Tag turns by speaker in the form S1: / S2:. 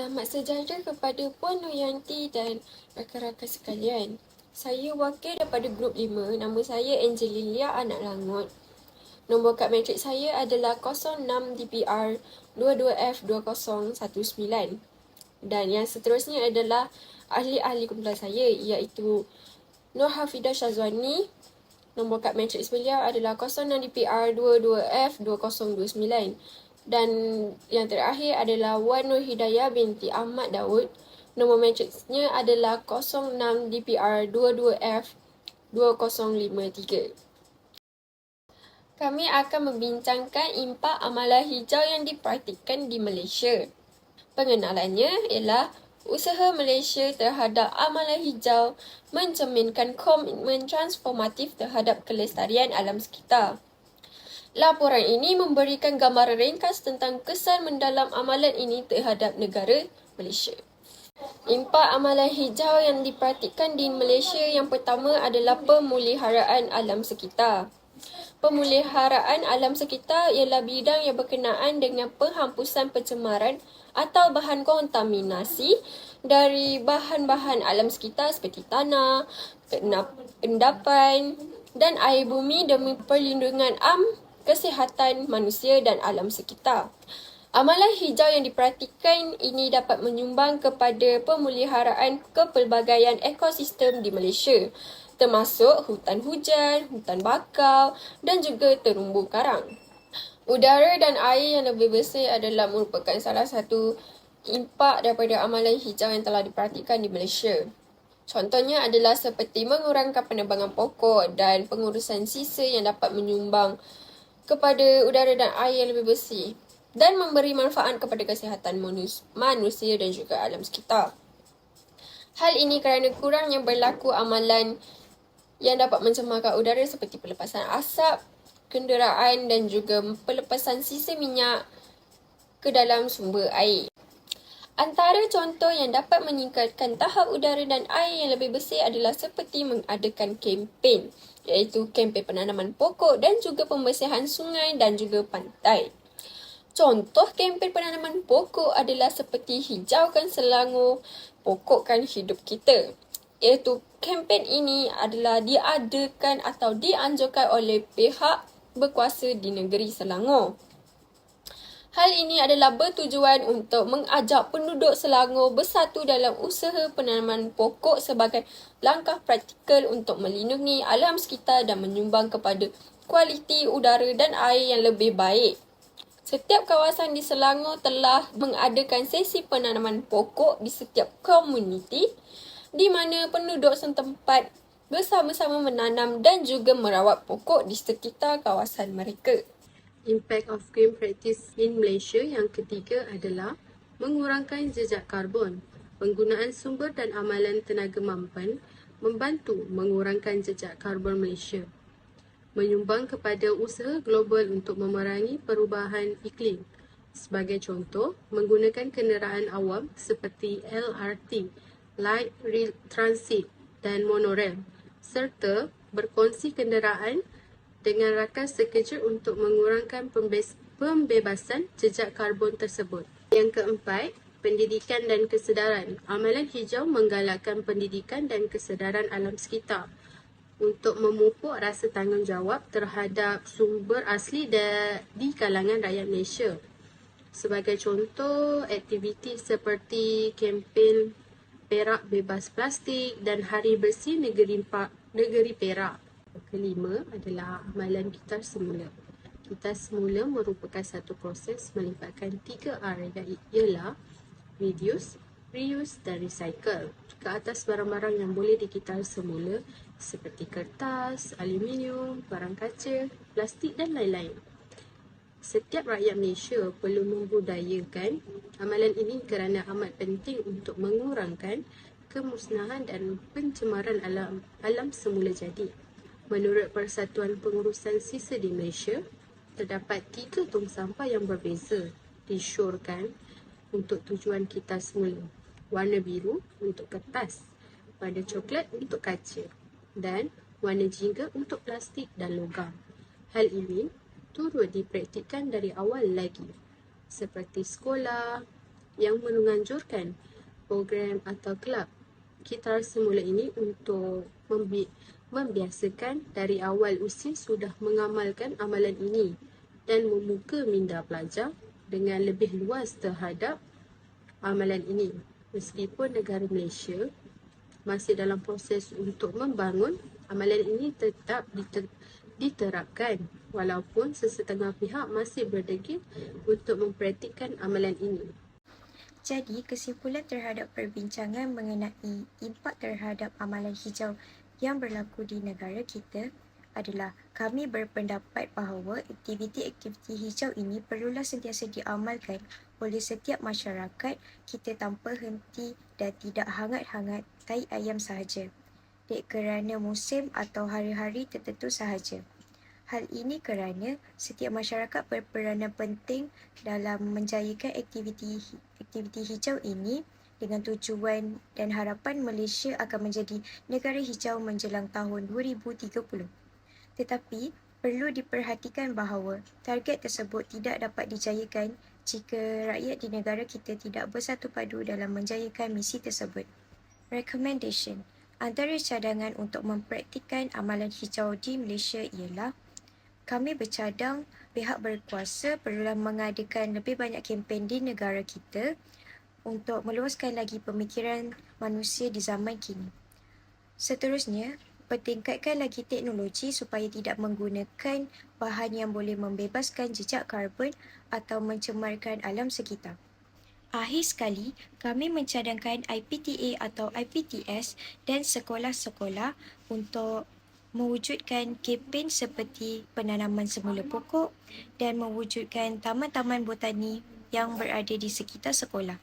S1: Selamat sejahtera kepada Puan Noyanti dan rakan-rakan sekalian. Saya wakil daripada grup 5, nama saya Angelilia Anak Langut. Nombor kad matrik saya adalah 06 DPR 22F2019. Dan yang seterusnya adalah ahli-ahli kumpulan saya, iaitu Nur Hafidah Syazwani. Nombor kad matrik beliau adalah 06 DPR 22F2029. Dan yang terakhir adalah Wan Nur Hidayah binti Ahmad Daud. Nombor matriksnya adalah 06 DPR 22F2053. Kami akan membincangkan impak amalan hijau yang dipraktikkan di Malaysia. Pengenalannya ialah usaha Malaysia terhadap amalan hijau mencerminkan komitmen transformatif terhadap kelestarian alam sekitar. Laporan ini memberikan gambaran ringkas tentang kesan mendalam amalan ini terhadap negara Malaysia. Impak amalan hijau yang dipraktikkan di Malaysia yang pertama adalah pemuliharaan alam sekitar. Pemuliharaan alam sekitar ialah bidang yang berkenaan dengan penghampusan pencemaran atau bahan kontaminasi dari bahan-bahan alam sekitar seperti tanah, endapan dan air bumi demi perlindungan kesihatan manusia dan alam sekitar. Amalan hijau yang dipraktikkan ini dapat menyumbang kepada pemuliharaan kepelbagaian ekosistem di Malaysia, termasuk hutan hujan, hutan bakau dan juga terumbu karang. Udara dan air yang lebih bersih adalah merupakan salah satu impak daripada amalan hijau yang telah dipraktikkan di Malaysia. Contohnya adalah seperti mengurangkan penebangan pokok dan pengurusan sisa yang dapat menyumbang kepada udara dan air yang lebih bersih dan memberi manfaat kepada kesihatan manusia dan juga alam sekitar. Hal ini kerana kurangnya berlaku amalan yang dapat mencemarkan udara seperti pelepasan asap kenderaan dan juga pelepasan sisa minyak ke dalam sumber air. Antara contoh yang dapat meningkatkan tahap udara dan air yang lebih bersih adalah seperti mengadakan kempen, iaitu kempen penanaman pokok dan juga pembersihan sungai dan juga pantai. Contoh kempen penanaman pokok adalah seperti hijaukan Selangor, pokokkan hidup kita. Iaitu kempen ini adalah diadakan atau dianjurkan oleh pihak berkuasa di negeri Selangor. Hal ini adalah bertujuan untuk mengajak penduduk Selangor bersatu dalam usaha penanaman pokok sebagai langkah praktikal untuk melindungi alam sekitar dan menyumbang kepada kualiti udara dan air yang lebih baik. Setiap kawasan di Selangor telah mengadakan sesi penanaman pokok di setiap komuniti di mana penduduk setempat bersama-sama menanam dan juga merawat pokok di sekitar kawasan mereka.
S2: Impact of green practice in Malaysia yang ketiga adalah mengurangkan jejak karbon. Penggunaan sumber dan amalan tenaga mampan membantu mengurangkan jejak karbon Malaysia. Menyumbang kepada usaha global untuk memerangi perubahan iklim. Sebagai contoh, menggunakan kenderaan awam seperti LRT, Light Rail Transit dan monorail, serta berkongsi kenderaan dengan rakan sekerja untuk mengurangkan pembebasan jejak karbon tersebut. Yang keempat, pendidikan dan kesedaran. Amalan hijau menggalakkan pendidikan dan kesedaran alam sekitar untuk memupuk rasa tanggungjawab terhadap sumber asli di kalangan rakyat Malaysia. Sebagai contoh, aktiviti seperti kempen Perak Bebas Plastik dan Hari Bersih Negeri Perak. Kelima adalah amalan kitar semula. Kitar semula merupakan satu proses melibatkan 3R ialah reduce, reuse dan recycle ke atas barang-barang yang boleh dikitar semula seperti kertas, aluminium, barang kaca, plastik dan lain-lain. Setiap rakyat Malaysia perlu membudayakan amalan ini kerana amat penting untuk mengurangkan kemusnahan dan pencemaran alam semula jadi. Menurut Persatuan Pengurusan Sisa di Malaysia, terdapat 3 tong sampah yang berbeza disyorkan untuk tujuan kitar semula. Warna biru untuk kertas, warna coklat untuk kaca dan warna jingga untuk plastik dan logam. Hal ini turut dipraktikkan dari awal lagi seperti sekolah, yang menganjurkan program atau kelab. Kita semula ini untuk membiasakan dari awal usia sudah mengamalkan amalan ini dan membuka minda pelajar dengan lebih luas terhadap amalan ini. Meskipun negara Malaysia masih dalam proses untuk membangun, amalan ini tetap diterapkan walaupun sesetengah pihak masih berdegil untuk mempraktikkan amalan ini.
S3: Jadi, kesimpulan terhadap perbincangan mengenai impak terhadap amalan hijau yang berlaku di negara kita adalah kami berpendapat bahawa aktiviti-aktiviti hijau ini perlulah sentiasa diamalkan oleh setiap masyarakat kita tanpa henti dan tidak hangat-hangat tai ayam sahaja, dek kerana musim atau hari-hari tertentu sahaja. Hal ini kerana setiap masyarakat berperanan penting dalam menjayakan aktiviti hijau ini dengan tujuan dan harapan Malaysia akan menjadi negara hijau menjelang tahun 2030. Tetapi, perlu diperhatikan bahawa target tersebut tidak dapat dijayakan jika rakyat di negara kita tidak bersatu padu dalam menjayakan misi tersebut. Recommendation. Antara cadangan untuk mempraktikkan amalan hijau di Malaysia ialah kami bercadang pihak berkuasa perlulah mengadakan lebih banyak kempen di negara kita untuk meluaskan lagi pemikiran manusia di zaman kini. Seterusnya, pertingkatkan lagi teknologi supaya tidak menggunakan bahan yang boleh membebaskan jejak karbon atau mencemarkan alam sekitar. Akhir sekali, kami mencadangkan IPTA atau IPTS dan sekolah-sekolah untuk mewujudkan kempen seperti penanaman semula pokok dan mewujudkan taman-taman botani yang berada di sekitar sekolah.